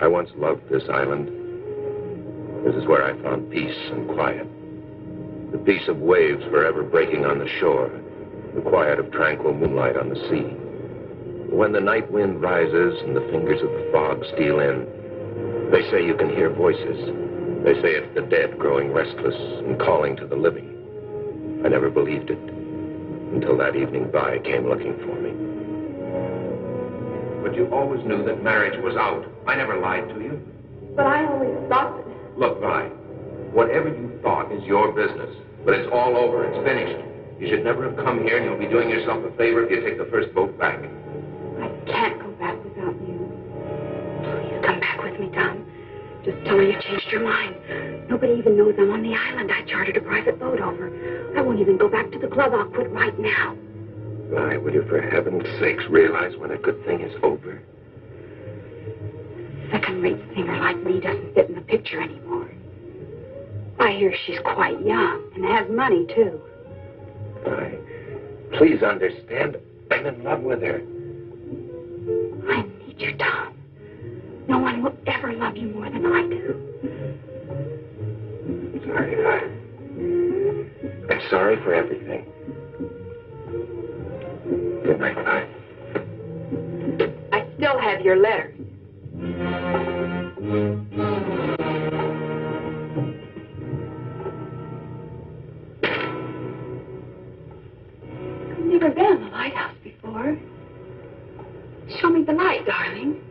I once loved this island. This is where I found peace and quiet. The peace of waves forever breaking on the shore. The quiet of tranquil moonlight on the sea. When the night wind rises and the fingers of the fog steal in, they say you can hear voices. They say it's the dead growing restless and calling to the living. I never believed it until that evening Vi came looking for me. But you always knew that marriage was out. I never lied to you. But I always thought that... Look, Vi, whatever you thought is your business. But it's all over. It's finished. You should never have come here, and you'll be doing yourself a favor if you take the first boat back. I can't go back without you. Please come back with me, Tom. Just tell me you changed your mind. Nobody even knows I'm on the island. I chartered a private boat over. I won't even go back to the club. I'll quit right now. Vi, will you for heaven's sakes realize when a good thing is over? A second-rate singer like me doesn't fit in the picture anymore. I hear she's quite young and has money, too. Vi, please understand, I'm in love with her. I need you, Tom. No one will ever love you more than I do. Sorry, Vi. I'm sorry for everything. Good night, Vi. I still have your letter. I've never been in the lighthouse before. Show me the light, darling.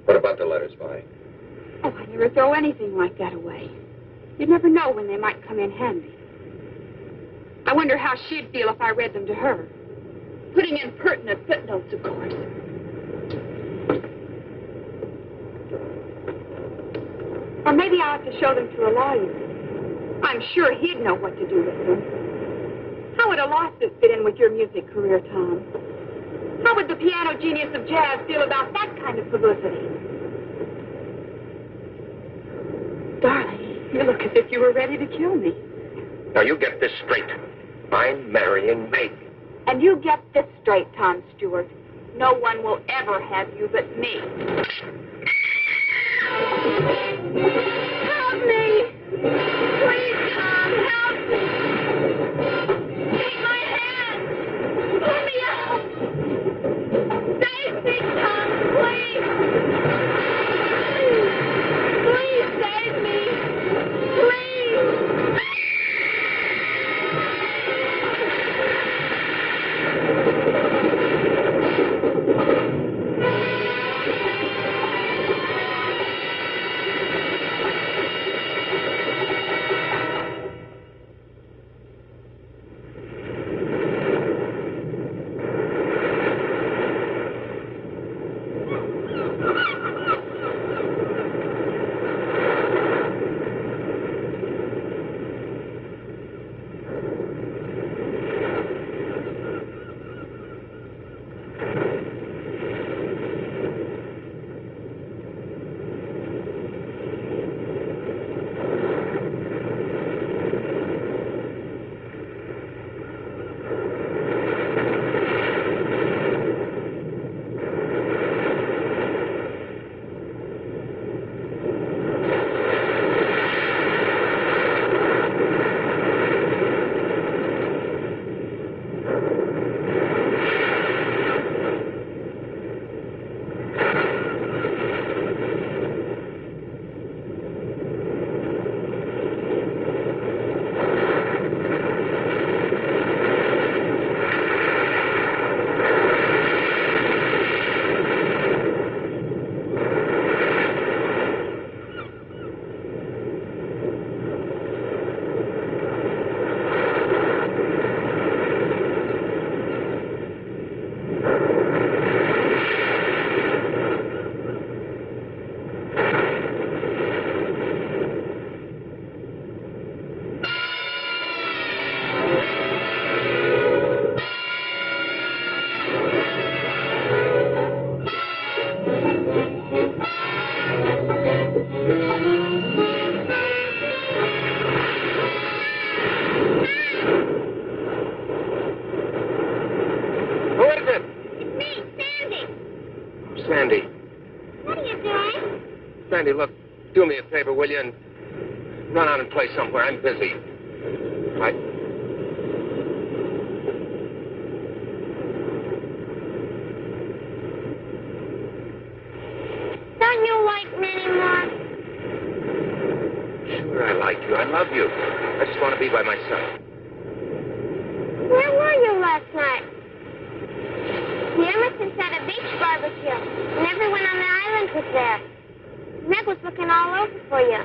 What about the letters, Vi? Oh, I never throw anything like that away. You never know when they might come in handy. I wonder how she'd feel if I read them to her. Putting in pertinent footnotes, of course. Or maybe I ought to show them to a lawyer. I'm sure he'd know what to do with them. How would a lawsuit fit in with your music career, Tom? How would the piano genius of jazz feel about that kind of publicity? Darling, you look as if you were ready to kill me. Now, you get this straight. I'm marrying Meg. And you get this straight, Tom Stewart. No one will ever have you but me. Help me! Please, Tom, help me! Take my hand! Pull me out! Save me, Tom, please! Please save me! Please! Sandy, look, do me a favor, will you, and run out and play somewhere. I'm busy. Don't you like me anymore? Sure, I like you. I love you. I just want to be by myself. Where were you last night? The Emersons had a beach barbecue, and everyone on the island was there. Meg was looking all over for you.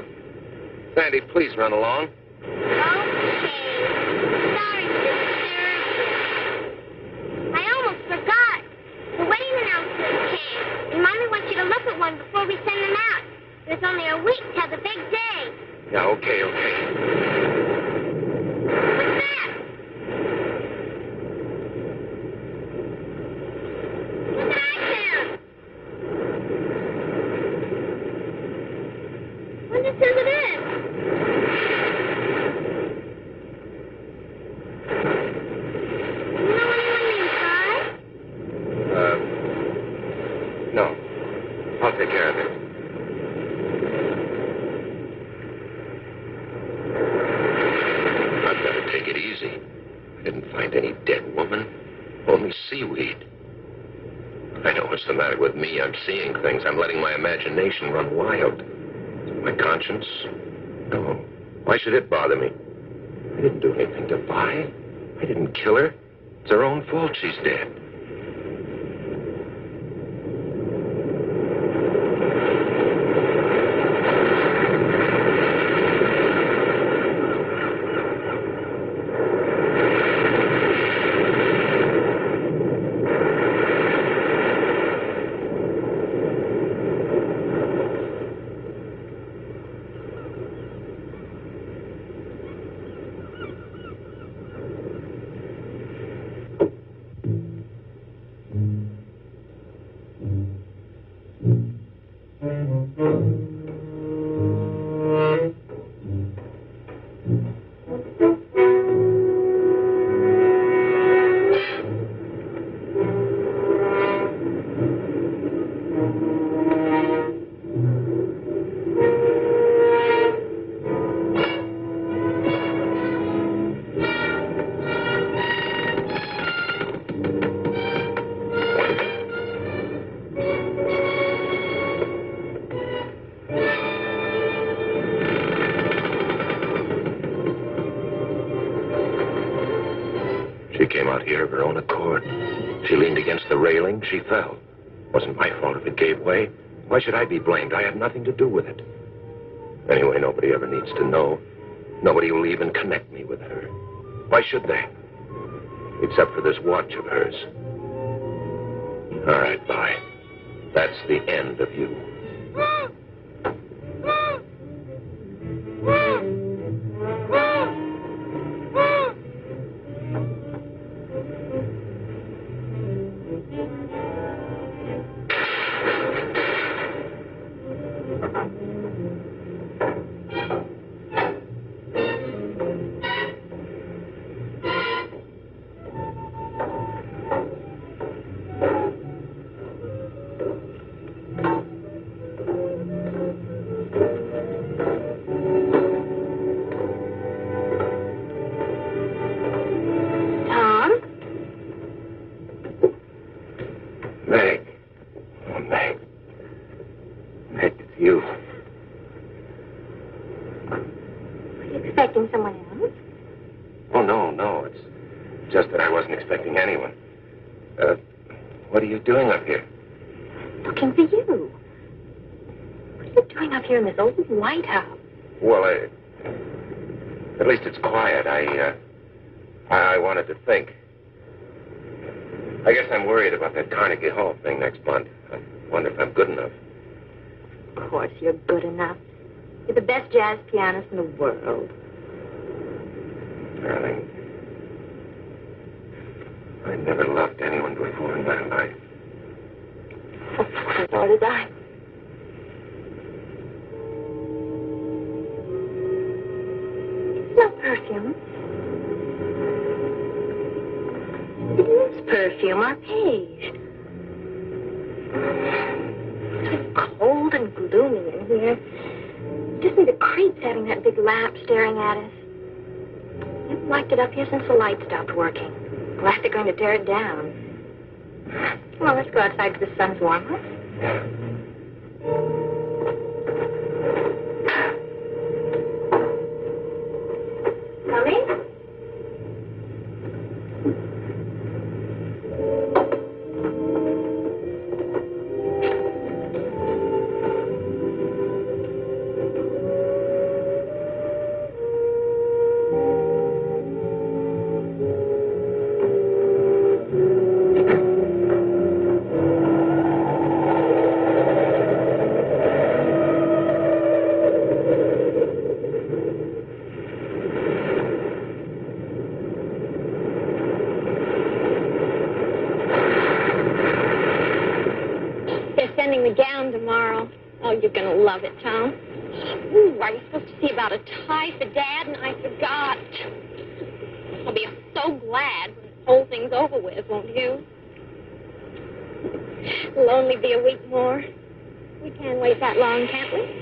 Sandy, please run along. Okay. Sorry to disturb you. I almost forgot. The wedding announcements came, and Mommy wants you to look at one before we send them out. There's only a week till the big day. Yeah, okay. What's that? Look at iTunes. What does it says it is? You know anyone inside? No. I'll take care of it. I've got to take it easy. I didn't find any dead woman, only seaweed. I know what's the matter with me. I'm seeing things. I'm letting my imagination run wild. My conscience? No. Why should it bother me? I didn't do anything to Vi. I didn't kill her. It's her own fault she's dead. Of her own accord. She leaned against the railing. She fell. Wasn't my fault if it gave way. Why should I be blamed? I had nothing to do with it. Anyway, nobody ever needs to know. Nobody will even connect me with her. Why should they? Except for this watch of hers. All right, bye. That's the end of you. What are you doing up here? Looking for you. What are you doing up here in this old White House? Well, at least it's quiet. I wanted to think. I guess I'm worried about that Carnegie Hall thing next month. I wonder if I'm good enough. Of course you're good enough. You're the best jazz pianist in the world. Darling, I never loved anyone before in my life. Nor did I. No perfume. It is perfume, our page. It's so cold and gloomy in here. Just need the creeps having that big lamp staring at us. We haven't liked it up here since the light stopped working. Glad they're going to tear it down. Well, let's go outside till the sun's warmer. Coming? The gown tomorrow. Oh, you're going to love it, Tom. Ooh, I was supposed to see about a tie for Dad, and I forgot. I'll be so glad when the whole thing's over with, won't you? It'll only be a week more. We can't wait that long, can't we?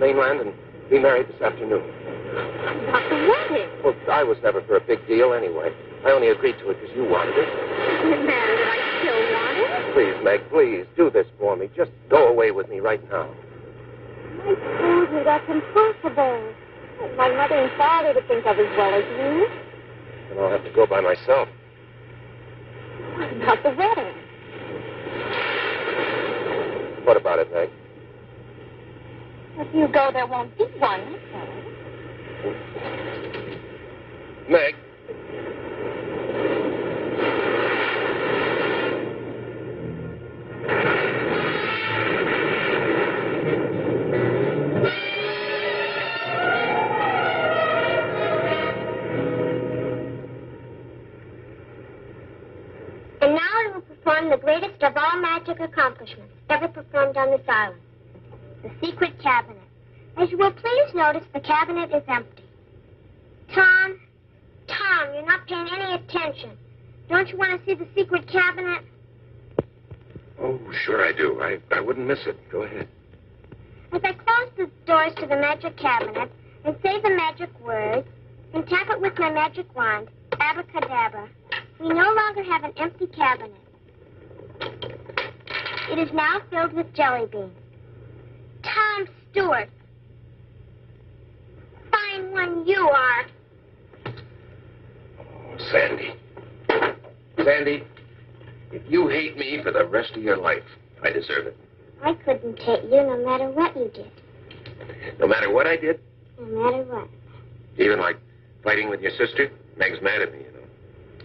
Mainland and be married this afternoon. About the wedding? Well, I was never for a big deal anyway. I only agreed to it because you wanted it. Doesn't matter that I still want it. Please, Meg, please, do this for me. Just go away with me right now. I told you that's impossible. My mother and father to think of as well as you. Then I'll have to go by myself. What about the wedding? What about it, Meg? If you go, there won't be one, that's all. Meg. And now I will perform the greatest of all magic accomplishments ever performed on this island. The secret cabinet. As you will please notice, the cabinet is empty. Tom, you're not paying any attention. Don't you want to see the secret cabinet? Oh, sure I do. I wouldn't miss it. Go ahead. As I close the doors to the magic cabinet and say the magic word and tap it with my magic wand, abracadabra, we no longer have an empty cabinet. It is now filled with jelly beans. Tom Stewart. Fine one you are. Oh, Sandy. Sandy, if you hate me for the rest of your life, I deserve it. I couldn't hate you no matter what you did. No matter what I did? No matter what. Even like fighting with your sister? Meg's mad at me, you know.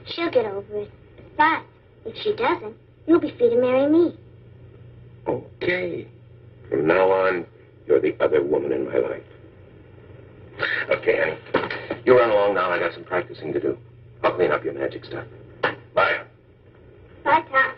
She'll get over it. But if she doesn't, you'll be free to marry me. Okay. From now on, you're the other woman in my life. Okay, honey. You run along now. I got some practicing to do. I'll clean up your magic stuff. Bye. Bye, Tom.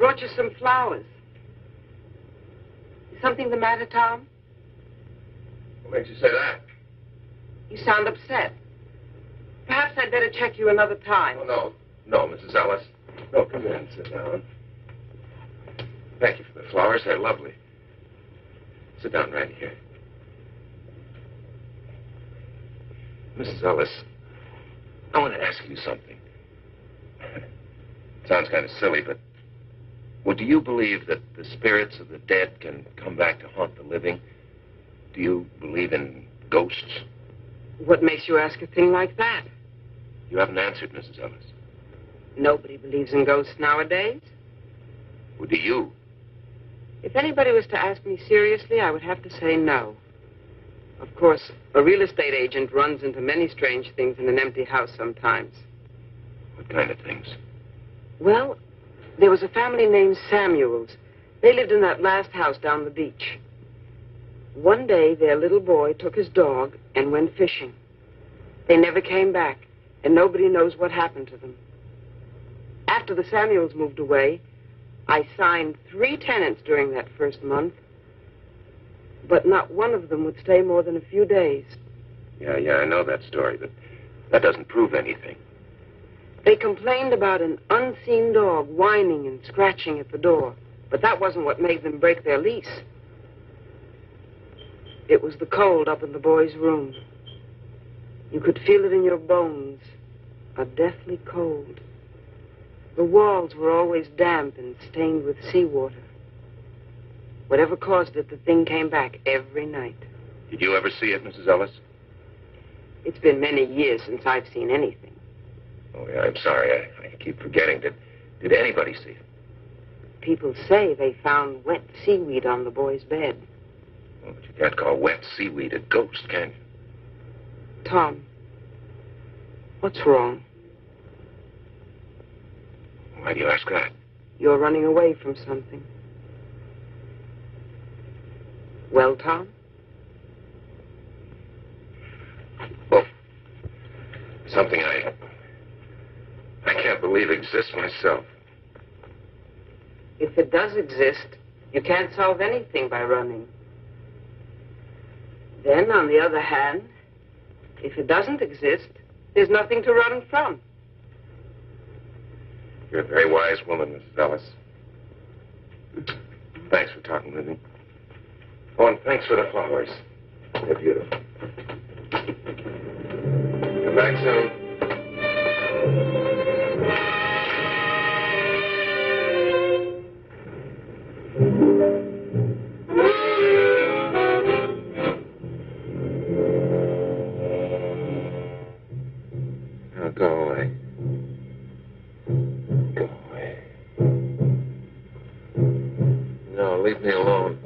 brought you some flowers. Is something the matter, Tom? What makes you say that? You sound upset. Perhaps I'd better check you another time. Oh, no. No, Mrs. Ellis. No, come in. Sit down. Thank you for the flowers. They're lovely. Sit down right here. Mrs. Ellis, I want to ask you something. Sounds kind of silly, but do you believe that the spirits of the dead can come back to haunt the living? Do you believe in ghosts? What makes you ask a thing like that? You haven't answered, Mrs. Ellis. Nobody believes in ghosts nowadays. Well, do you? If anybody was to ask me seriously, I would have to say no. Of course, a real estate agent runs into many strange things in an empty house sometimes. What kind of things? Well, there was a family named Samuels. They lived in that last house down the beach. One day, their little boy took his dog and went fishing. They never came back, and nobody knows what happened to them. After the Samuels moved away, I signed 3 tenants during that first month, but not one of them would stay more than a few days. Yeah, I know that story, but that doesn't prove anything. They complained about an unseen dog whining and scratching at the door, but that wasn't what made them break their lease. It was the cold up in the boy's room. You could feel it in your bones, a deathly cold. The walls were always damp and stained with seawater. Whatever caused it, the thing came back every night. Did you ever see it, Mrs. Ellis? It's been many years since I've seen anything. Oh, yeah, I'm sorry. I keep forgetting. Did anybody see it? People say they found wet seaweed on the boy's bed. Well, but you can't call wet seaweed a ghost, can you? Tom, what's wrong? Why do you ask that? You're running away from something. Well, Tom? Well, something I can't believe exists myself. If it does exist, you can't solve anything by running. Then, on the other hand, if it doesn't exist, there's nothing to run from. You're a very wise woman, Mrs. Ellis. Thanks for talking with me. Oh, and thanks for the flowers. They're beautiful. Come back soon. Now, go away. Go away. No, leave me alone.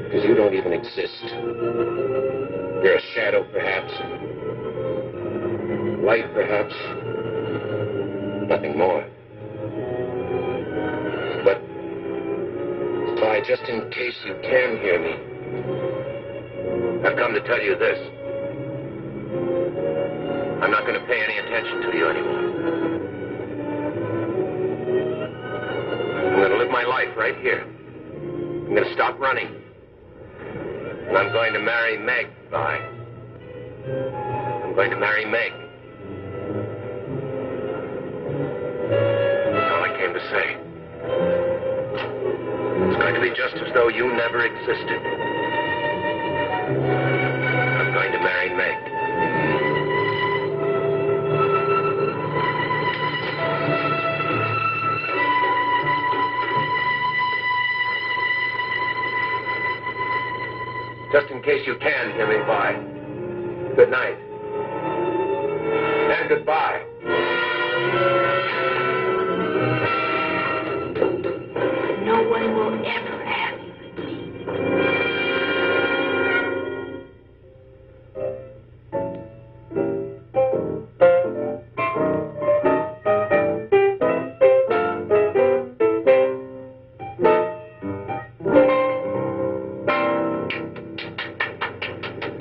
Because you don't even exist. You're a shadow, perhaps. Light, perhaps. Nothing more. But, Vi, just in case you can hear me, I've come to tell you this. I'm not going to pay any attention to you anymore. I'm going to live my life right here. I'm going to stop running. And I'm going to marry Meg, Vi. I'm going to marry Meg. That's all I came to say. It's going to be just as though you never existed. I'm going to marry Meg. Just in case you can hear me, Vi. Good night. And goodbye. No one will ever have you again.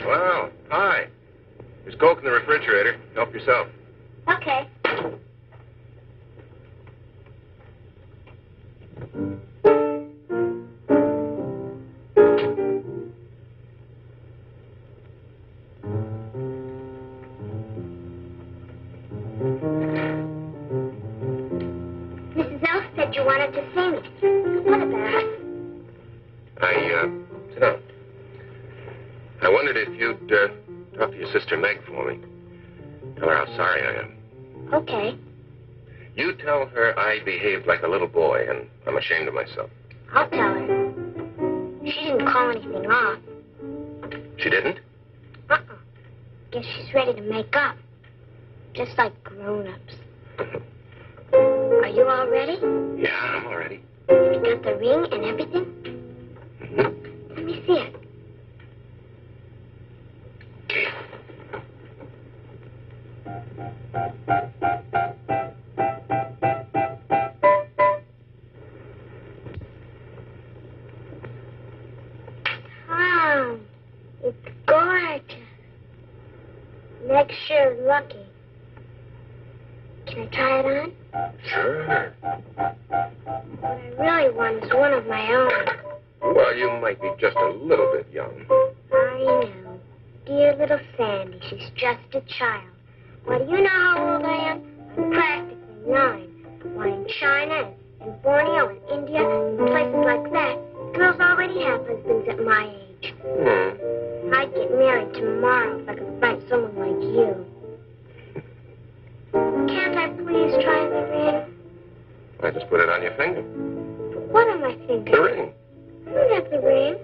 Well, hi. There's Coke in the refrigerator. Help yourself. Okay. Mrs. Elf said you wanted to see me. What about it? Sit down. I wondered if you'd talk to your sister Meg for me. Tell her how sorry I am. Okay. You tell her I behaved like a little boy, and I'm ashamed of myself. I'll tell her. She didn't call anything off. She didn't? Guess she's ready to make up. Just like grown-ups. Are you all ready? Yeah, I'm all ready. You got the ring and everything? Mm-hmm. Let me see it. Okay. Oh, it's gorgeous. Meg's sure lucky. Can I try it on? Sure. What I really want is one of my own. Well, you might be just a little bit young. I know. Dear little Sandy, she's just a child. Well, do you know how old I am? I'm practically 9. Why, in China and Borneo and India and places like that, girls already have husbands at my age. I'd get married tomorrow if I could find someone like you. Can't I please try the ring? I just put it on your finger. But what on my finger? The ring. I don't have the ring.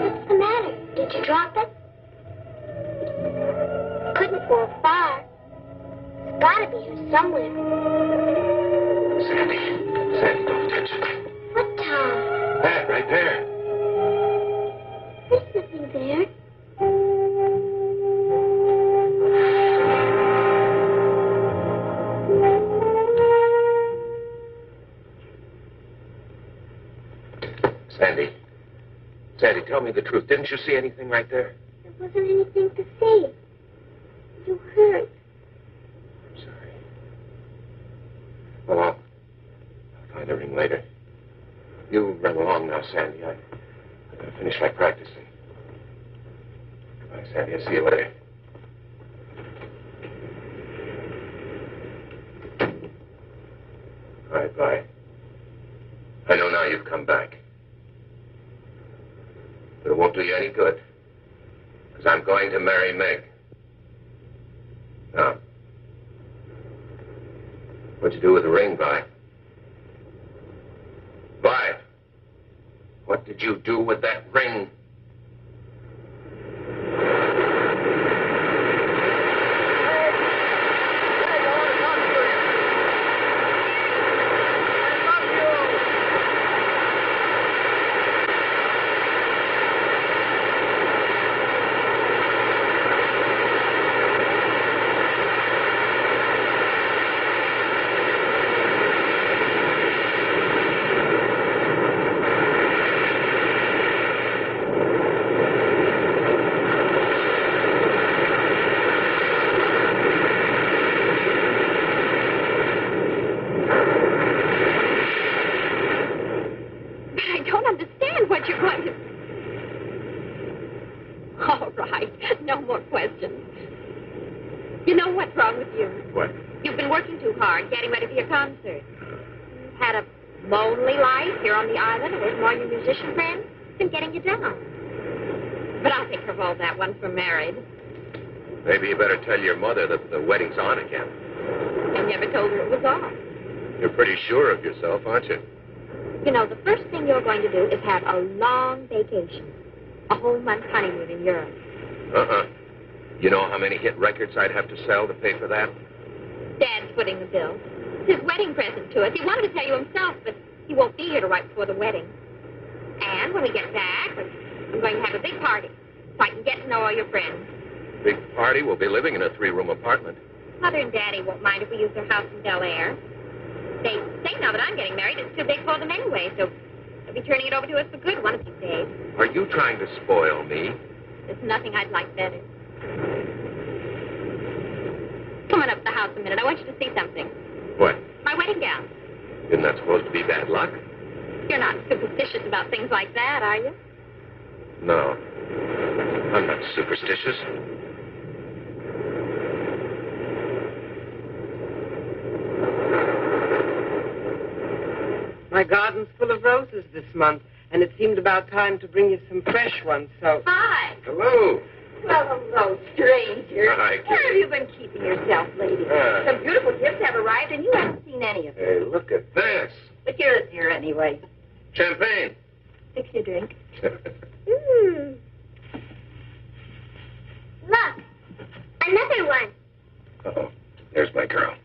What's the matter? Did you drop it? Couldn't fall far. It's gotta be here somewhere. Sandy, don't touch it. What, Tom? That right there. There's nothing there. Sandy, tell me the truth. Didn't you see anything right there? There wasn't anything to see. You hurt. I'm sorry. Well, I'll find the ring later. You run along now, Sandy. I gotta finish my practicing. Goodbye, Sandy. I'll see you later. All right, bye. I know now you've come back. But it won't do you any good. Because I'm going to marry Meg. Now, what'd you do with the ring, Vi? did you do with that ring? Getting ready for your concert. You've had a lonely life here on the island away from all your musician friends. It's been getting you down. But I think Farol, that one for married. Maybe you better tell your mother that the wedding's on again. I never told her it was off. You're pretty sure of yourself, aren't you? You know, the first thing you're going to do is have a long vacation. A whole month's honeymoon in Europe. You know how many hit records I'd have to sell to pay for that? Dad's footing the bill. It's his wedding present to us. He wanted to tell you himself, but he won't be here till right before the wedding. And when we get back, I'm going to have a big party so I can get to know all your friends. Big party? We'll be living in a 3-room apartment. Mother and Daddy won't mind if we use their house in Bel Air. They say now that I'm getting married, it's too big for them anyway, so they'll be turning it over to us for good one of these days. Are you trying to spoil me? There's nothing I'd like better. Come on up to the house a minute. I want you to see something. What? My wedding gown. Isn't that supposed to be bad luck? You're not superstitious about things like that, are you? No. I'm not superstitious. My garden's full of roses this month, and it seemed about time to bring you some fresh ones, so... Hi. Hello. Well, hello, stranger. Hi, Kitty. Where have you been keeping yourself, lady? Some beautiful gifts have arrived, and you haven't seen any of them. Hey, look at this. But yours here anyway. Champagne. Fix your drink. Look, another one. Uh-oh. There's my girl.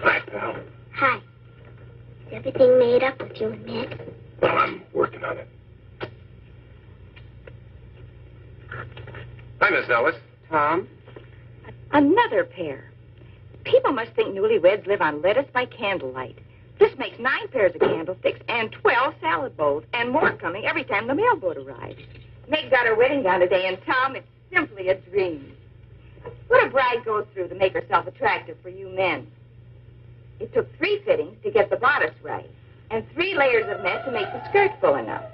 Hi, pal. Hi. Is everything made up with you and Mick? Well, I'm working on it. Hi, Miss Ellis. Tom? Another pair. People must think newlyweds live on lettuce by candlelight. This makes 9 pairs of candlesticks and 12 salad bowls, and more coming every time the mailboat arrives. Meg got her wedding gown today, and Tom, it's simply a dream. What a bride goes through to make herself attractive for you men. It took 3 fittings to get the bodice right, and 3 layers of net to make the skirt full enough.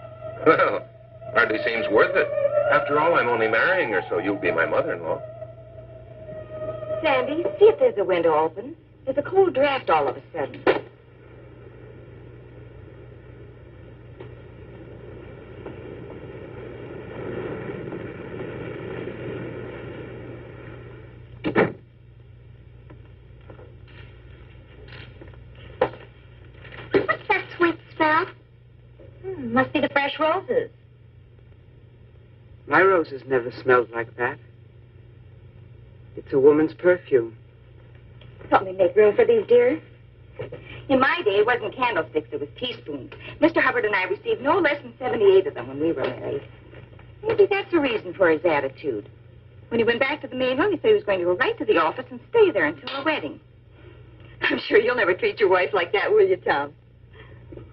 Well, hardly seems worth it. After all, I'm only marrying her, so you'll be my mother-in-law. Sandy, see if there's a window open. There's a cold draft all of a sudden. What's that sweet smell? Must be the fresh roses. My roses never smelled like that. It's a woman's perfume. Help me make room for these, dear. In my day, it wasn't candlesticks, it was teaspoons. Mr. Hubbard and I received no less than 78 of them when we were married. Maybe that's the reason for his attitude. When he went back to the mainland, he said he was going to go right to the office and stay there until the wedding. I'm sure you'll never treat your wife like that, will you, Tom?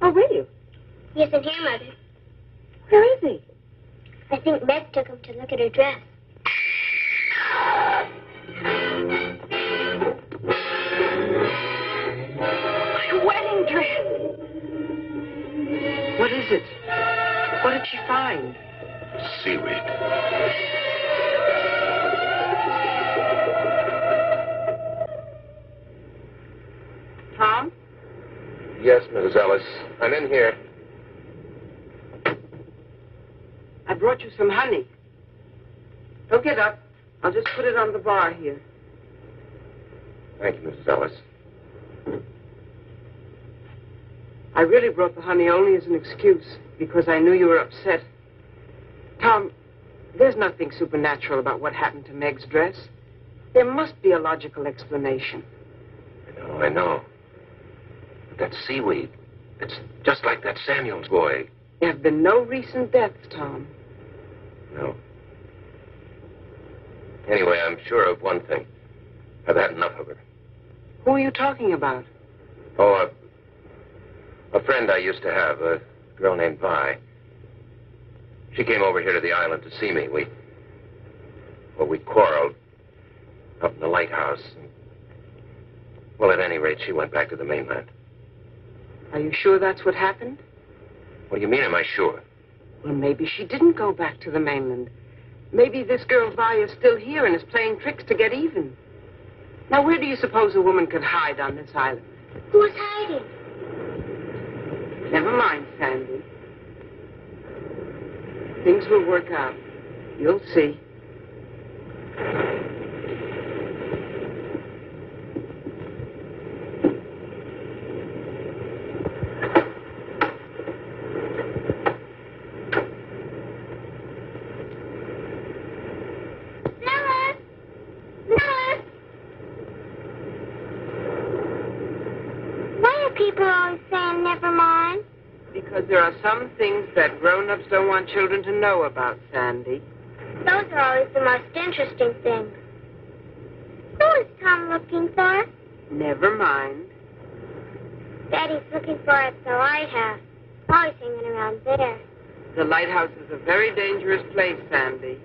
Or will you? He isn't here, Mother. Where is he? I think Meg took him to look at her dress. My wedding dress. What is it? What did she find? Seaweed. Tom? Yes, Mrs. Ellis. I'm in here. I brought you some honey. Don't get up. I'll just put it on the bar here. Thank you, Mrs. Ellis. I really brought the honey only as an excuse, because I knew you were upset. Tom, there's nothing supernatural about what happened to Meg's dress. There must be a logical explanation. I know. But that seaweed, it's just like that Samuels boy. There have been no recent deaths, Tom. No. Anyway, I'm sure of one thing. I've had enough of her. Who are you talking about? Oh, a friend I used to have, a girl named Vi. She came over here to the island to see me. We quarreled up in the lighthouse. Well, at any rate, she went back to the mainland. Are you sure that's what happened? What do you mean, am I sure? Well, maybe she didn't go back to the mainland. Maybe this girl Vi is still here and is playing tricks to get even. Now, where do you suppose a woman could hide on this island? Who's hiding? Never mind, Sandy. Things will work out. You'll see. There are some things that grown-ups don't want children to know about, Sandy. Those are always the most interesting things. Who is Tom looking for? Never mind. Daddy's looking for at the lighthouse. Always hanging around there. The lighthouse is a very dangerous place, Sandy.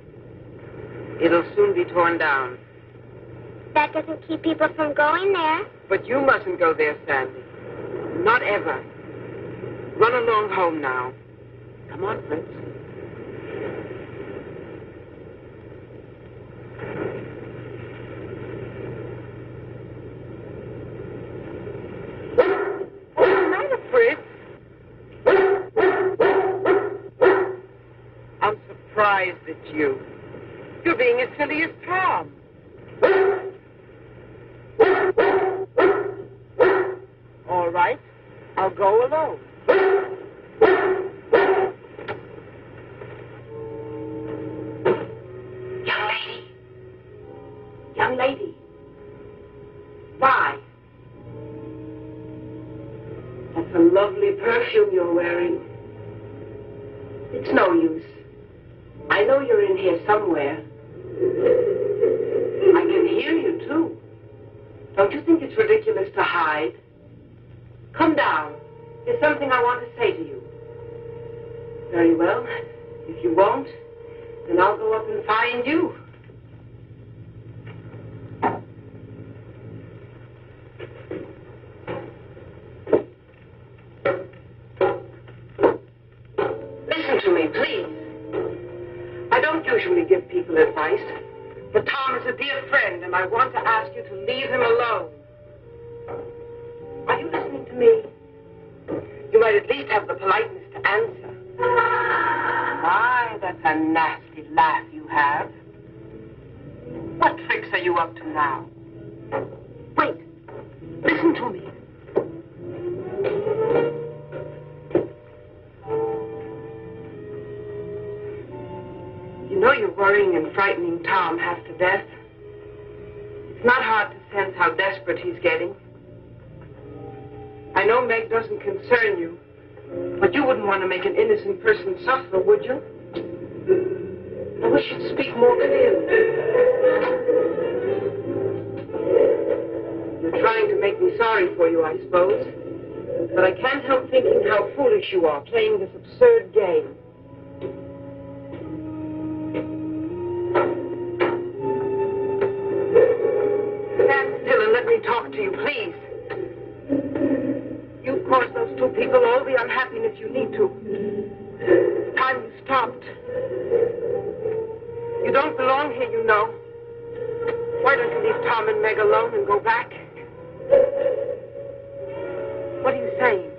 It'll soon be torn down. That doesn't keep people from going there. But you mustn't go there, Sandy. Not ever. Run along home now. Come on, Fritz. What's the matter, Fritz? I'm surprised at you. You're being as silly as Tom. All right, I'll go alone. Young lady. Why? That's a lovely perfume you're wearing. It's no use. I know you're in here somewhere. I can hear you, too. Don't you think it's ridiculous to hide? Come down. There's something I want to say to you. Very well. If you won't, then I'll go up and find you. Listen to me, please. I don't usually give people advice, but Tom is a dear friend, and I want to ask you to leave him alone. Are you listening to me? You might at least have the politeness to answer. My, that's a nasty laugh you have. What tricks are you up to now? Wait. Listen to me. You know you're worrying and frightening Tom half to death. It's not hard to sense how desperate he's getting. I know Meg doesn't concern you, but you wouldn't want to make an innocent person suffer, would you? I wish you'd speak more clearly. You're trying to make me sorry for you, I suppose. But I can't help thinking how foolish you are playing this absurd game. Stand still and let me talk to you, please. You've caused those two people all the unhappiness you need to. It's time you stopped. You don't belong here, you know. Why don't you leave Tom and Meg alone and go back? What are you saying?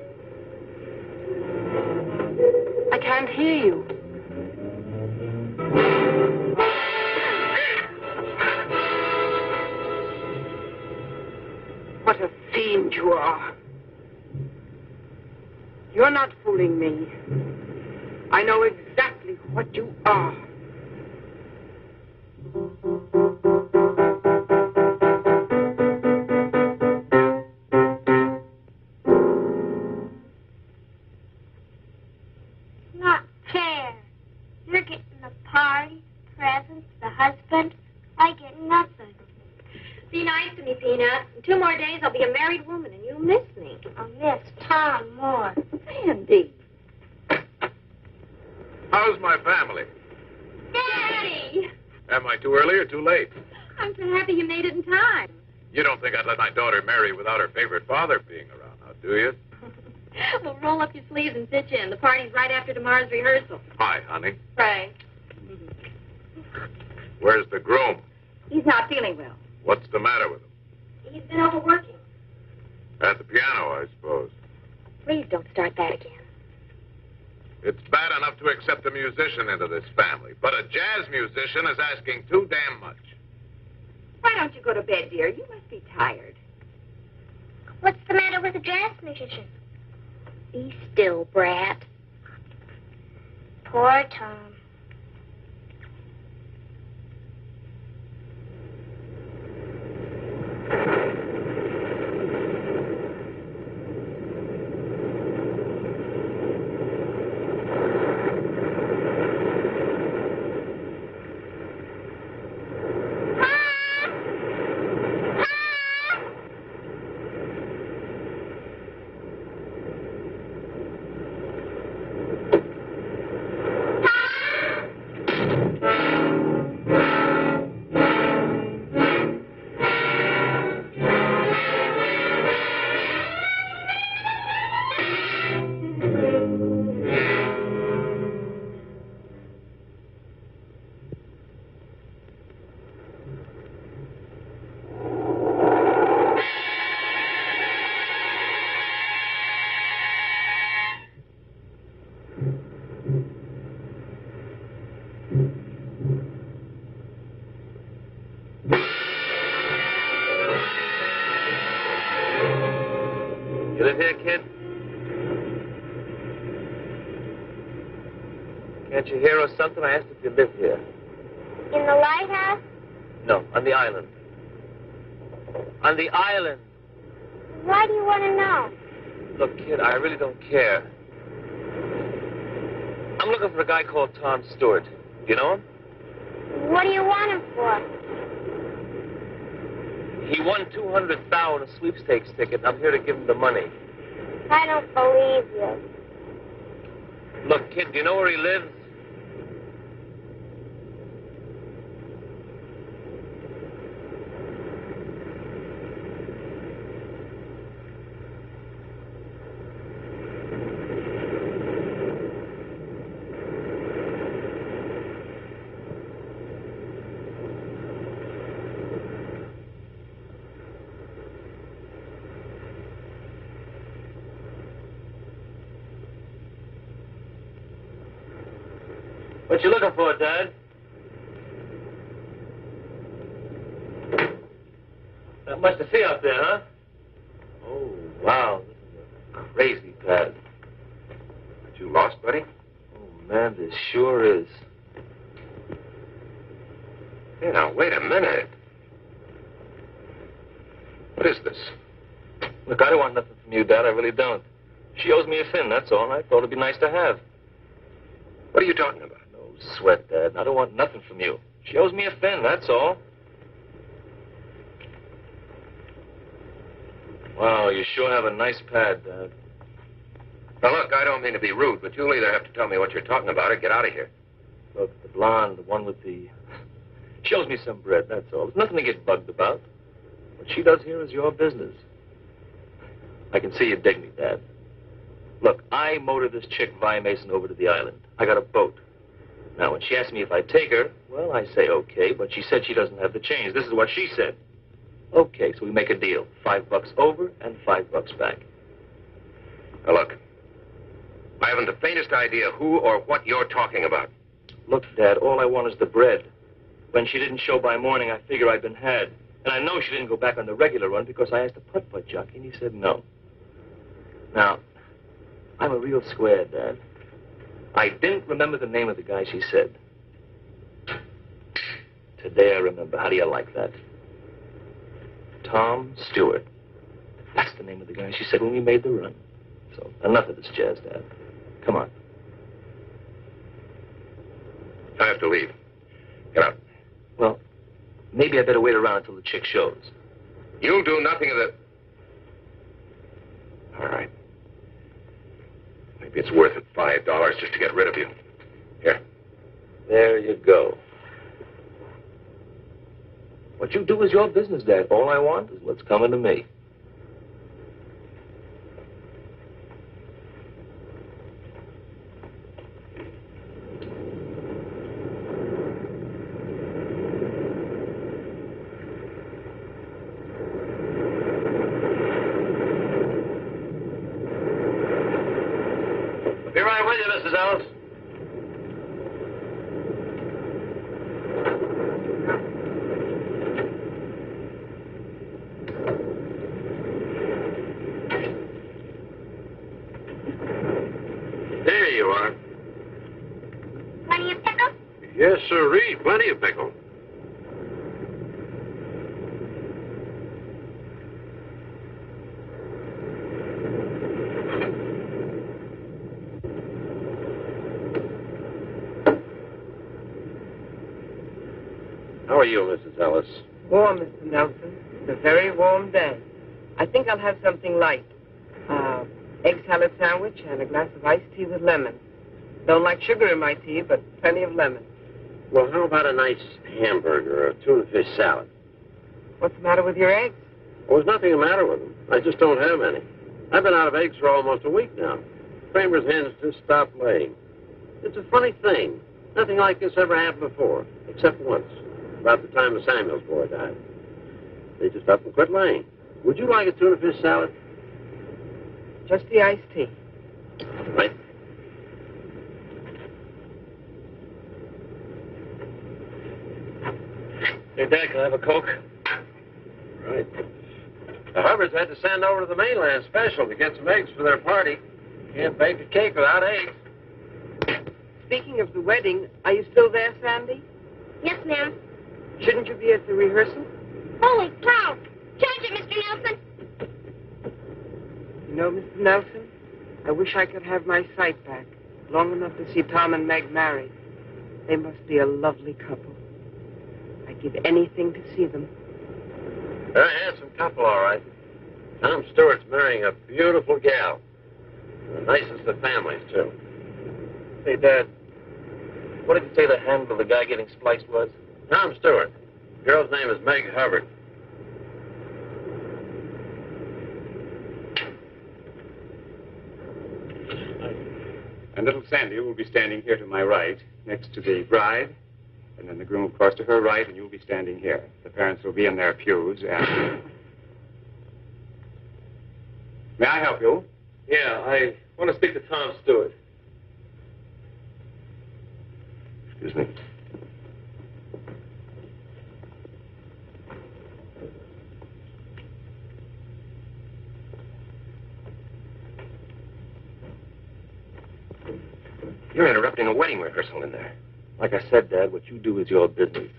I can't hear you. What a fiend you are. You're not fooling me. I know exactly what you are. Not fair. You're getting the party, the presents, the husband. I get nothing. Be nice to me, Peanut. In 2 more days, I'll be a married woman, and you'll miss me. I'll miss Tom more. Sandy. How's my family? Daddy! Am I too early or too late? I'm so happy you made it in time. You don't think I'd let my daughter marry without her favorite father being around, now, do you? Well, roll up your sleeves and pitch in. The party's right after tomorrow's rehearsal. Hi, honey. Right. Where's the groom? He's not feeling well. What's the matter with him? He's been overworking. At the piano, I suppose. Please don't start that again. It's bad enough to accept a musician into this family, but a jazz musician is asking too damn much. Why don't you go to bed, dear? You must be tired. What's the matter with a jazz musician? Be still, brat. Poor Tom. You live here, kid? Can't you hear or something? I asked if you live here. In the lighthouse? No, on the island. On the island. Why do you want to know? Look, kid, I really don't care. I'm looking for a guy called Tom Stewart. Do you know him? What do you want him for? He won $200,000 on a sweepstakes ticket, and I'm here to give him the money. I don't believe you. Look, kid, do you know where he lives? What you looking for, Dad? Not much to see out there, huh? Oh, wow. This is a crazy pad. Aren't you lost, buddy? Oh, man, this sure is. Hey, now, wait a minute. What is this? Look, I don't want nothing from you, Dad. I really don't. She owes me a fin, that's all. I thought it'd be nice to have. What are you talking about? No sweat, Dad. I don't want nothing from you. She owes me a fin, that's all. Wow, you sure have a nice pad, Dad. Now, look, I don't mean to be rude, but you'll either have to tell me what you're talking about or get out of here. Look, the blonde, the one with the... She owes me some bread, that's all. There's nothing to get bugged about. What she does here is your business. I can see you dig me, Dad. Look, I motored this chick, Vi Mason, over to the island. I got a boat. Now, when she asked me if I'd take her, well, I say okay, but she said she doesn't have the change. This is what she said. Okay, so we make a deal. $5 over and $5 back. Now, look, I haven't the faintest idea who or what you're talking about. Look, Dad, all I want is the bread. When she didn't show by morning, I figure I'd been had. And I know she didn't go back on the regular run because I asked the putt-putt jockey, and he said no. Now, I'm a real square, Dad. I didn't remember the name of the guy she said. Today I remember. How do you like that? Tom Stewart. That's the name of the guy she said when we made the run. So, enough of this jazz, Dad. Come on. I have to leave. Get out. Well, maybe I better wait around until the chick shows. You'll do nothing of the... All right. Maybe it's worth it, $5 just to get rid of you. Here. There you go. What you do is your business, Dad. All I want is what's coming to me. Be right with you, Mrs. Ellis. There you are. Plenty of pickle? Yes, sirree. Plenty of pickle. How are you, Mrs. Ellis? Warm, Mr. Nelson. It's a very warm day. I think I'll have something light. Egg salad sandwich and a glass of iced tea with lemon. Don't like sugar in my tea, but plenty of lemon. Well, how about a nice hamburger or a tuna fish salad? What's the matter with your eggs? Well, there's nothing the matter with them. I just don't have any. I've been out of eggs for almost a week now. Kramer's hens just stopped laying. It's a funny thing. Nothing like this ever happened before, except once, about the time the Samuels boy died. They just up and quit laying. Would you like a tuna fish salad? Just the iced tea. Right. Hey, Dad, can I have a Coke? Right. The Hubbards had to send over to the mainland special to get some eggs for their party. Can't bake a cake without eggs. Speaking of the wedding, are you still there, Sandy? Yes, ma'am. Shouldn't you be at the rehearsal? Holy cow! Charge it, Mr. Nelson. You know, Mr. Nelson, I wish I could have my sight back long enough to see Tom and Meg married. They must be a lovely couple. I'd give anything to see them. They're a handsome couple, all right. Tom Stewart's marrying a beautiful gal. The nicest of families, too. Hey, Dad, what did you say the handle of the guy getting spliced was? Tom Stewart. The girl's name is Meg Hubbard. And little Sandy will be standing here to my right, next to the bride, and then the groom, of course, to her right, and you'll be standing here. The parents will be in their pews, and... May I help you? Yeah, I want to speak to Tom Stewart. Excuse me. You're interrupting a wedding rehearsal in there. Like I said, Dad, what you do is your business.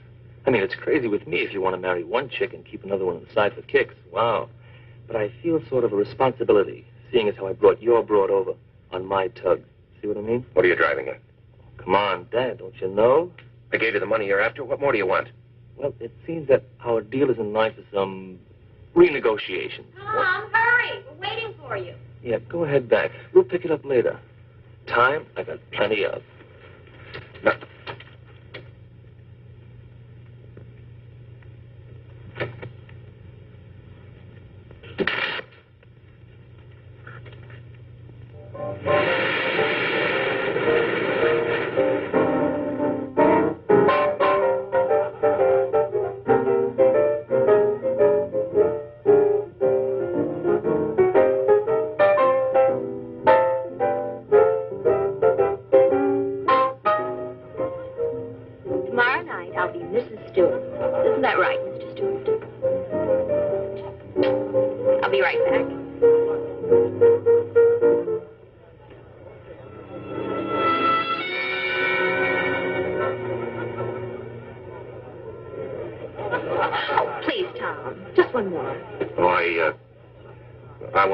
I mean, it's crazy with me if you want to marry one chick and keep another one on the side for kicks. Wow. But I feel sort of a responsibility, seeing as how I brought your broad over on my tug. See what I mean? What are you driving at? Come on, Dad, don't you know? I gave you the money you're after. What more do you want? Well, it seems that our deal is in line for some renegotiation. Tom, hurry. We're waiting for you. Yeah, go ahead back. We'll pick it up later. Time, I got plenty of. No.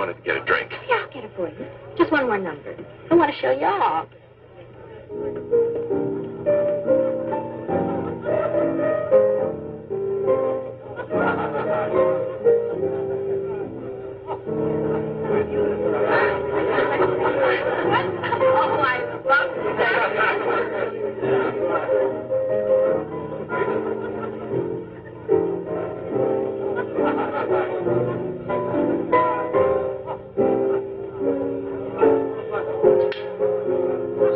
wanted to get a drink. Yeah, I'll get it for you. Just one more number. I want to show you off. Oh, I love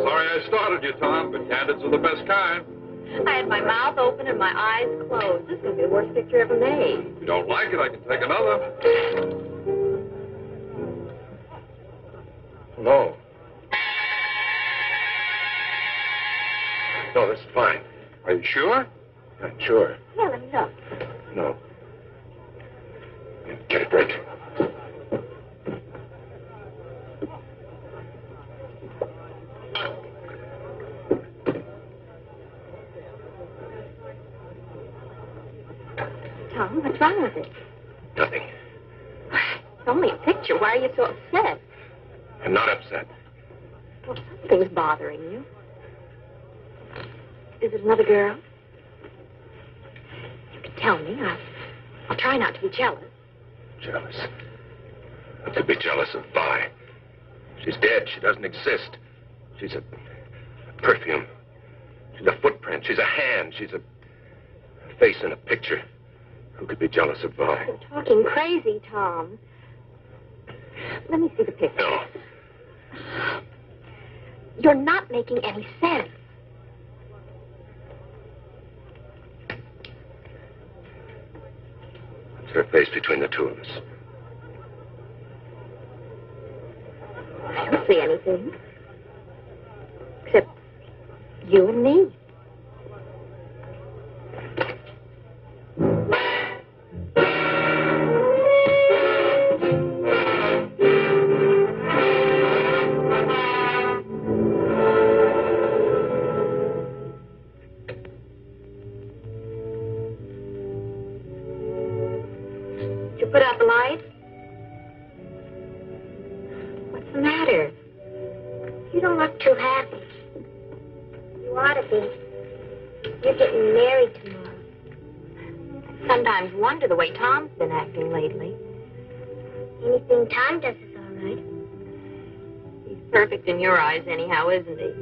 Sorry I started you, Tom, but candids are the best kind. I had my mouth open and my eyes closed. This is going to be the worst picture ever made. If you don't like it, I can take another. No. No, this is fine. Are you sure? Yeah, sure. Here, let me look. No. Get a drink. Tom, what's wrong with it? Nothing. It's only a picture. Why are you so upset? I'm not upset. Well, something's bothering you. Is it another girl? You can tell me. I'll try not to be jealous. Jealous? I could be jealous of Vi. She's dead. She doesn't exist. She's a perfume. She's a footprint. She's a hand. She's a face in a picture. Who could be jealous of Vi? You're talking crazy, Tom. Let me see the picture. No. You're not making any sense. It's her face between the two of us. I don't see anything. Except you and me. Put out the light? What's the matter? You don't look too happy. You ought to be. You're getting married tomorrow. I sometimes wonder the way Tom's been acting lately. Anything Tom does is all right. He's perfect in your eyes anyhow, isn't he?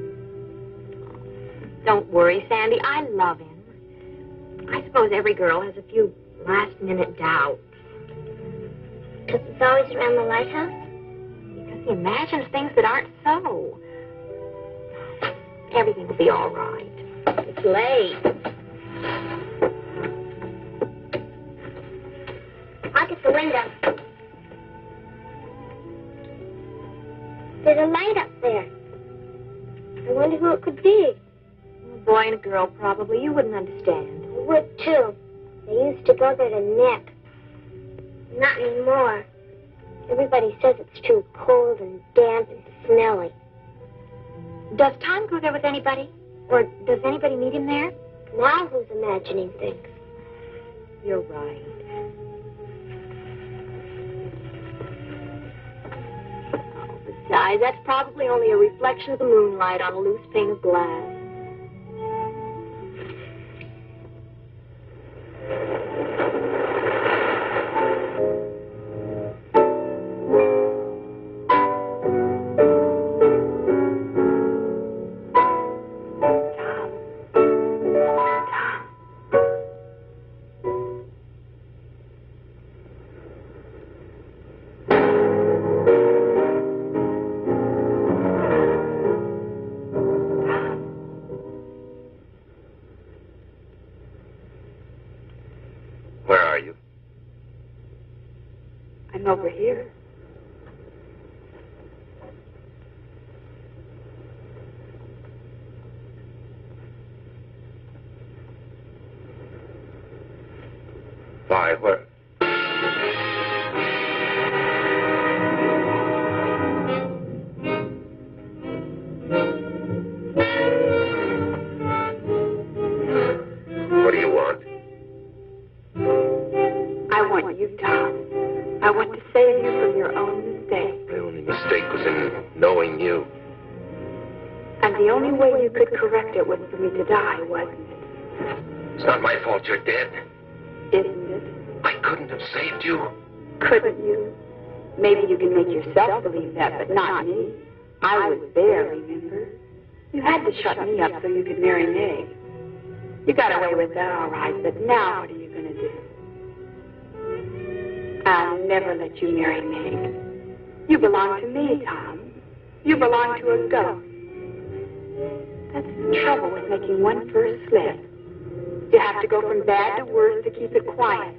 Don't worry, Sandy. I love him. I suppose every girl has a few last-minute doubts. Because he's always around the lighthouse? Because he imagines things that aren't so. Everything will be all right. It's late. I'll get the window. There's a light up there. I wonder who it could be. A boy and a girl, probably. You wouldn't understand. I would, too. They used to go there to nip. Not anymore. Everybody says it's too cold and damp and smelly. Does Tom go there with anybody? Or does anybody meet him there? Now who's imagining things? You're right. Oh, besides, that's probably only a reflection of the moonlight on a loose pane of glass. I'm over here. Vi, where? What do you want? I want you, Tom. I want to save you from your own knowing you. And the only way you could correct it was for me to die, wasn't it? It's not my fault you're dead. Isn't it? I couldn't have saved you. Couldn't you? Maybe you can make yourself believe that, but not me. I was there, remember? You had to shut me up so you could marry Meg. You got away with that, all right, but now what are you going to do? I'll never let you marry Meg. You belong to me, Tom. You belong to a ghost. That's the trouble with making one first slip. You have to go from bad to worse to keep it quiet.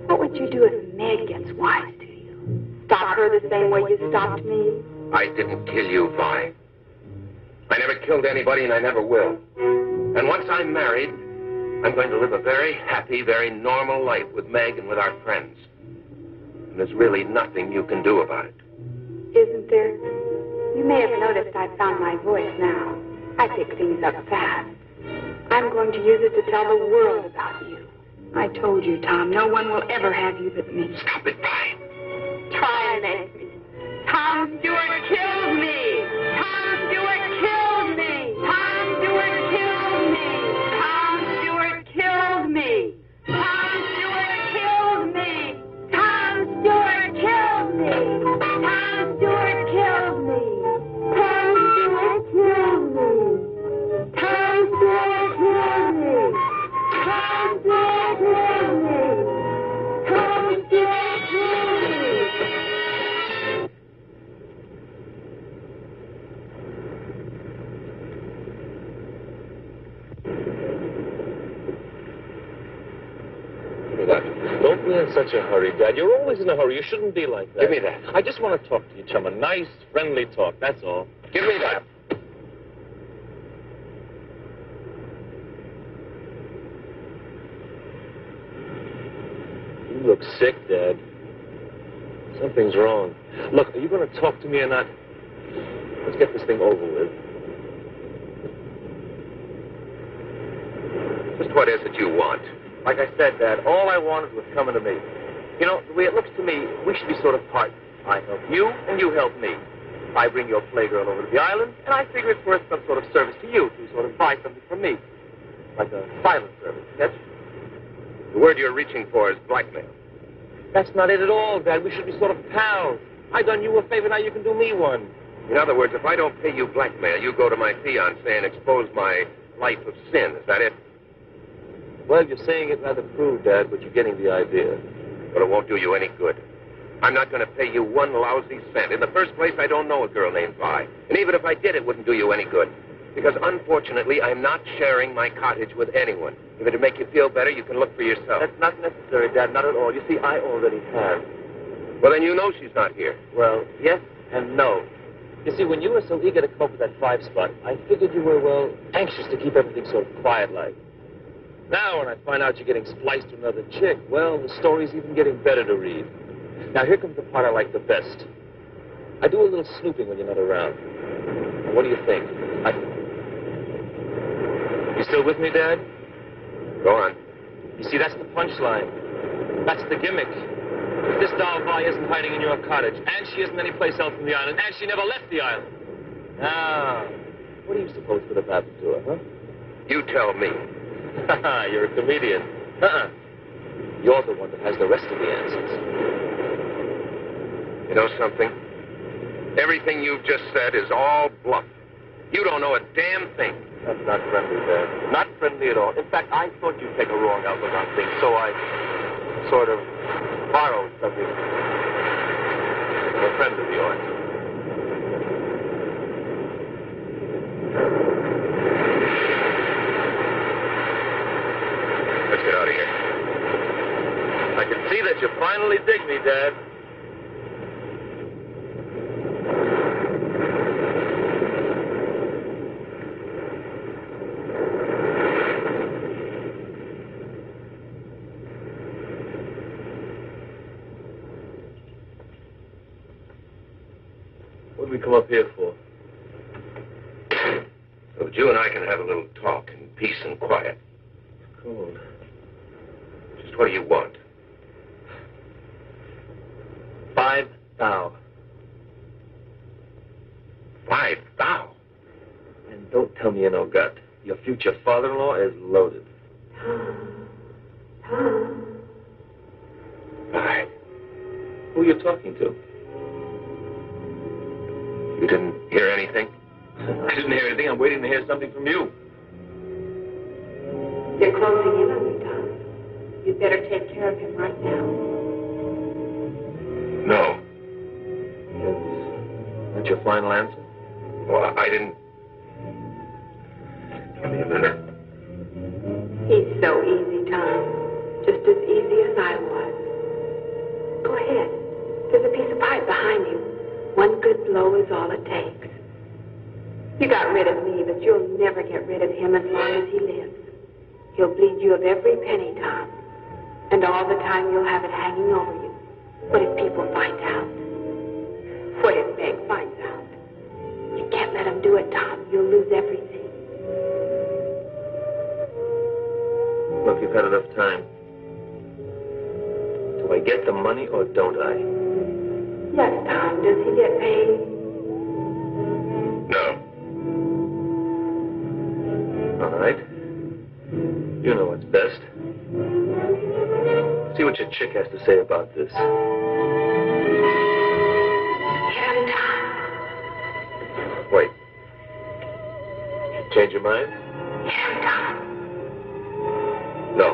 What would you do if Meg gets wise to you? Stop her the same way you stopped me? I didn't kill you, Vi. I never killed anybody, and I never will. And once I'm married, I'm going to live a very happy, very normal life with Meg and with our friends. And there's really nothing you can do about it. Isn't there? You may have noticed I found my voice now. I pick things up fast. I'm going to use it to tell the world about you. I told you, Tom, no one will ever have you but me. Stop it, Vi. Try and make me. Tom Stewart killed me! Tom Stewart killed me! Tom Stewart killed me! Tom Stewart killed me! Tom Stewart killed me! Tom Stewart killed me! Tom Stewart killed me! Tom Stewart killed me! Tom Stewart killed me! Tom Stewart killed me! Tom Stewart killed me! Don't be in such a hurry, Dad. You're always in a hurry. You shouldn't be like that. Give me that. I just want to talk to you, chum. A nice, friendly talk, that's all. Give me that. You look sick, Dad. Something's wrong. Look, are you going to talk to me or not? Let's get this thing over with. Just what is it you want? Like I said, Dad, all I wanted was coming to me. You know, the way it looks to me, we should be sort of partners. I help you, and you help me. I bring your playgirl over to the island, and I figure it's worth some sort of service to you to sort of buy something from me. Like a silent service, catch? The word you're reaching for is blackmail. That's not it at all, Dad. We should be sort of pals. I done you a favor, now you can do me one. In other words, if I don't pay you blackmail, you go to my fiancé and expose my life of sin. Is that it? Well, you're saying it rather crude, Dad, but you're getting the idea. But it won't do you any good. I'm not going to pay you one lousy cent. In the first place, I don't know a girl named Vi. And even if I did, it wouldn't do you any good. Because unfortunately, I'm not sharing my cottage with anyone. If it'd make you feel better, you can look for yourself. That's not necessary, Dad, not at all. You see, I already have. Well, then you know she's not here. Well, yes and no. You see, when you were so eager to come up with that 5 spot, I figured you were, well, anxious to keep everything sort of quiet-like. Now, when I find out you're getting spliced to another chick, well, the story's even getting better to read. Now, here comes the part I like the best. I do a little snooping when you're not around. Now, what do you think? You still with me, Dad? Go on. You see, that's the punchline. That's the gimmick. If this doll Vi isn't hiding in your cottage, and she isn't anyplace else in the island, and she never left the island. Now, what do you suppose would have happened to her, huh? You tell me. You're a comedian. You're the one that has the rest of the answers. You know something? Everything you've just said is all bluff. You don't know a damn thing. That's not friendly, Dad. Not friendly at all. In fact, I thought you'd take a wrong outlook on things, so I sort of borrowed something from a friend of yours. Let's get out of here. I can see that you finally dig me, Dad. What did we come up here for? So that you and I can have a little talk in peace and quiet. Cool. Just what do you want? 5 thou. Don't tell me you know gut. Your future father-in-law is loaded. Hi. Who are you talking to? You didn't hear anything? I didn't hear anything. I'm waiting to hear something from you. They're closing in on you, Tom. You'd better take care of him right now. No. That's your final answer? Well, I didn't... Give me a minute. He's so easy, Tom. Just as easy as I was. Go ahead. There's a piece of pipe behind you. One good blow is all it takes. You got rid of me, but you'll never get rid of him as long as he lives. He'll bleed you of every penny, Tom. And all the time you'll have it hanging over you. What if people find out? What if Meg finds out? You can't let him do it, Tom. You'll lose everything. Look, you've had enough time. Do I get the money or don't I? Yes, Tom. Does he get paid? No. All right. You know what's best. See what your chick has to say about this. Get him, Tom. Wait. Change your mind? Get him, Tom. No.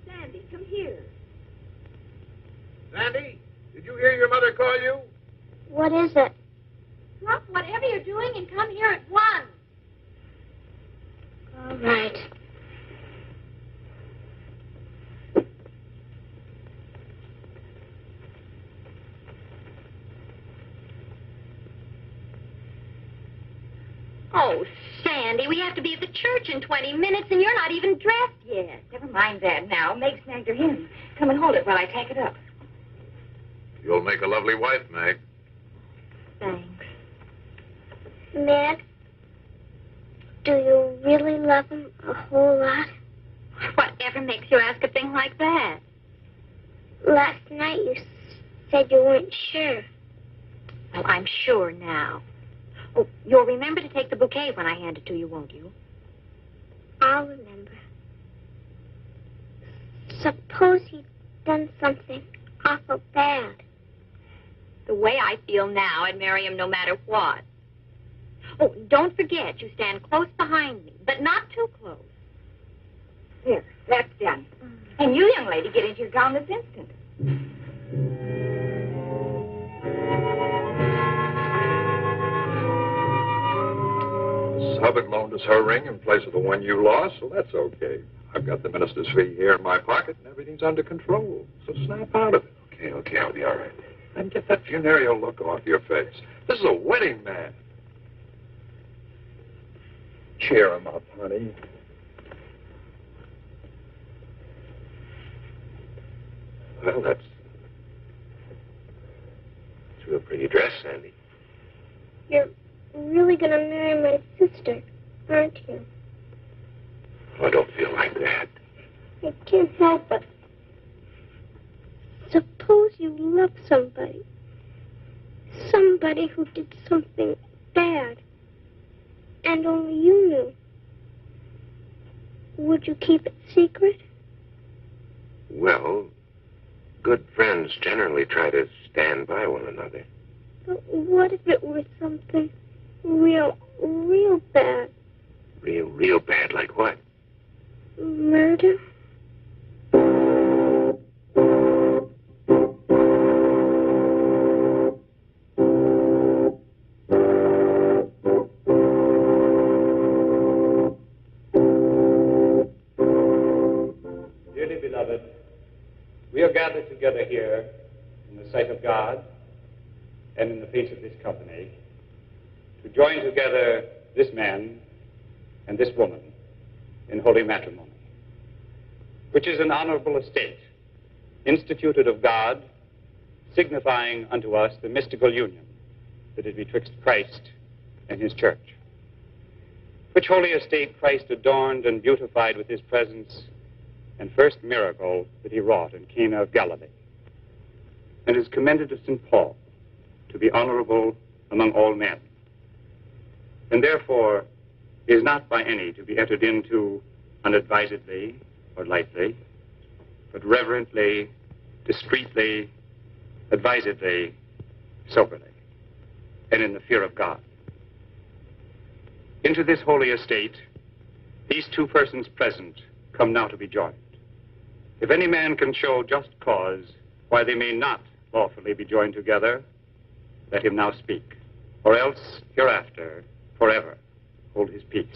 Sandy, come here. Sandy, did you hear your mother call you? What is it? Drop whatever you're doing and come here at once. All right. Oh, Sandy, we have to be at the church in 20 minutes, and you're not even dressed yet. Never mind that now. Meg snagged her hymn. Come and hold it while I take it up. You'll make a lovely wife, Meg. Thanks. Meg, do you really love him a whole lot? Whatever makes you ask a thing like that? Last night you said you weren't sure. Well, I'm sure now. Oh, you'll remember to take the bouquet when I hand it to you, won't you? I'll remember. Suppose he'd done something awful bad. The way I feel now, I'd marry him no matter what. Oh, don't forget, you stand close behind me, but not too close. There, that's done. And you, young lady, get into your gown this instant. Hubbard loaned us her ring in place of the one you lost, so that's okay. I've got the minister's fee here in my pocket, and everything's under control. So snap out of it. Okay, I'll be all right. And get that funereal look off your face. This is a wedding man. Cheer him up, honey. Well, that's a real pretty dress, Sandy. You're really going to marry my sister, aren't you? I don't feel like that. I can't help it. Suppose you love somebody. Somebody who did something bad. and only you knew, would you keep it secret? Well, good friends generally try to stand by one another. But what if it were something real bad? Real bad, like what? Murder? Dearly beloved, we are gathered together here in the sight of God and in the face of this company to join together this man and this woman in holy matrimony, which is an honorable estate, instituted of God, signifying unto us the mystical union that is betwixt Christ and his church. Which holy estate Christ adorned and beautified with his presence and first miracle that he wrought in Cana of Galilee, and is commended to St. Paul to be honorable among all men, and therefore is not by any to be entered into unadvisedly or lightly, but reverently, discreetly, advisedly, soberly, and in the fear of God. Into this holy estate, these two persons present come now to be joined. If any man can show just cause why they may not lawfully be joined together, let him now speak, or else hereafter, forever, hold his peace.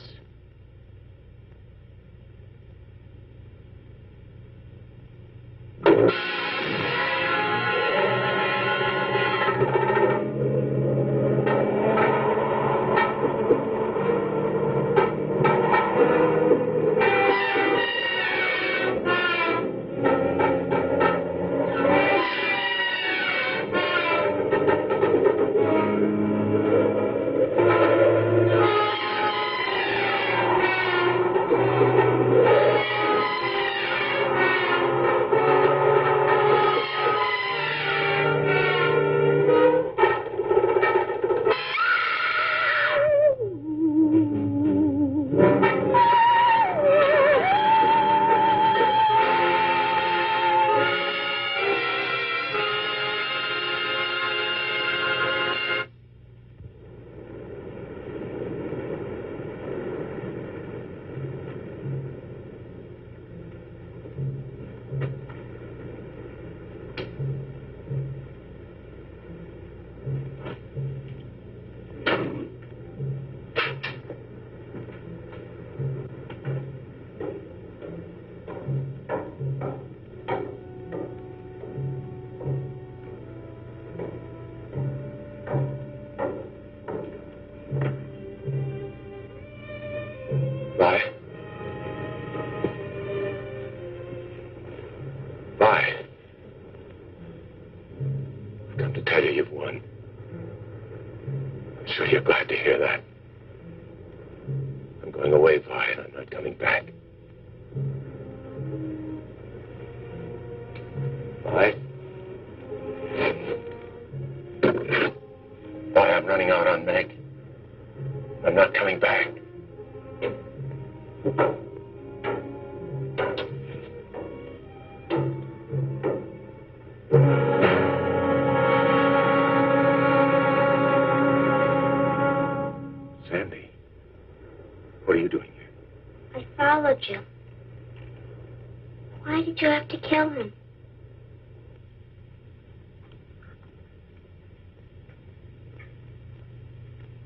Why did you have to kill him?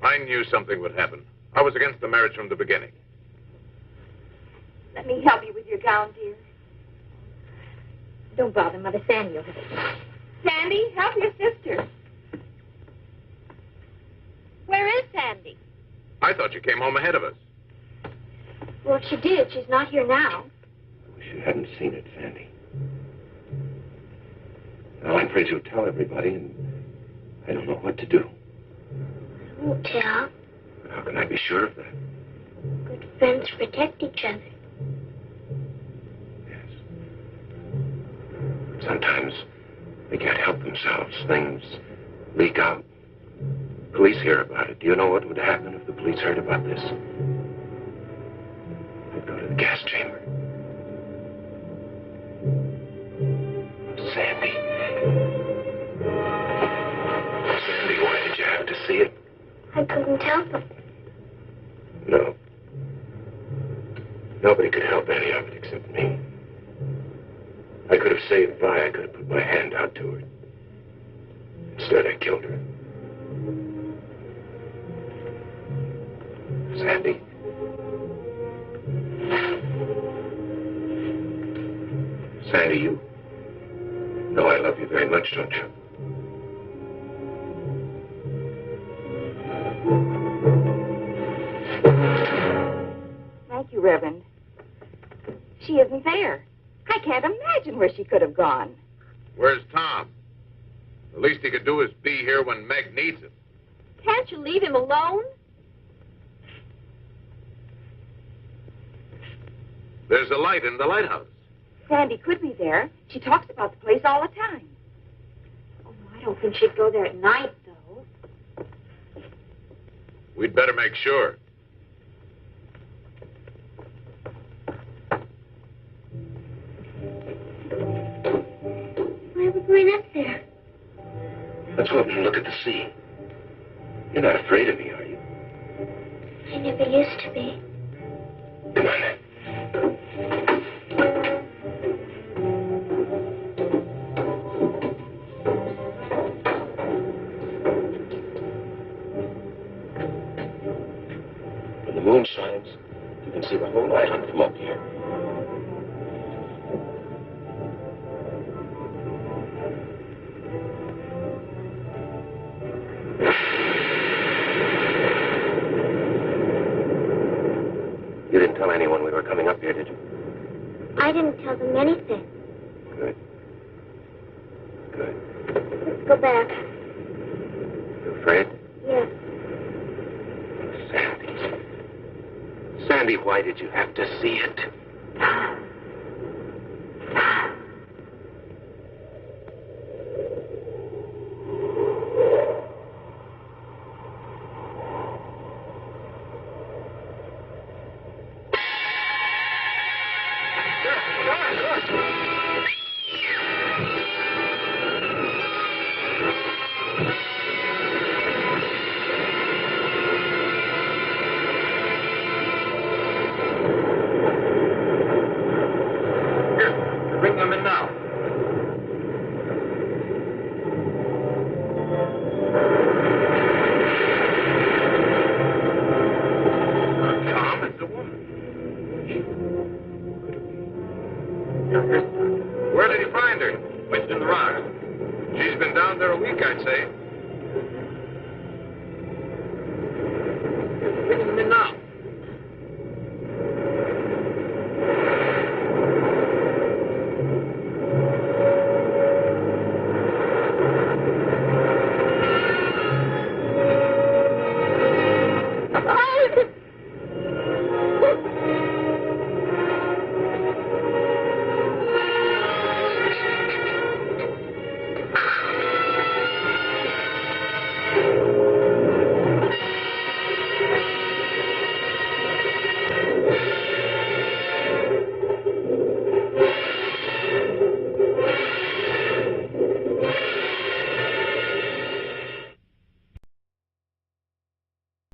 I knew something would happen. I was against the marriage from the beginning. Let me help you with your gown, dear. Don't bother, Mother. Sandy will help you. Sandy, help your sister. Where is Sandy? I thought you came home ahead of us. Well, she did. She's not here now. I wish you hadn't seen it, Sandy. Now, I'm afraid you'll tell everybody, and I don't know what to do. I won't tell. How can I be sure of that? Good friends protect each other. Yes. Sometimes they can't help themselves. Things leak out. police hear about it, do you know what would happen if the police heard about this? I'd go to the gas chamber. Sandy. Sandy, why did you have to see it? I couldn't help it. No. Nobody could help any of it except me. I could have saved Vi. I could have put my hand out to her. Instead, I killed her. Sandy. Sandy, you know I love you very much, don't you? Thank you, Reverend. She isn't there. I can't imagine where she could have gone. Where's Tom? The least he could do is be here when Meg needs him. Can't you leave him alone? There's a light in the lighthouse. Sandy could be there. She talks about the place all the time. Oh, I don't think she'd go there at night, though. We'd better make sure. Why are we going up there? Let's go up and look at the sea. You're not afraid of me, are you? I never used to be. Come on, then. When the moon shines, you can see the whole island from up here. You didn't tell anyone we were coming up here, did you? I didn't tell them anything. Good. Good. Let's go back. You afraid? Yes. Sandy. Sandy, why did you have to see it?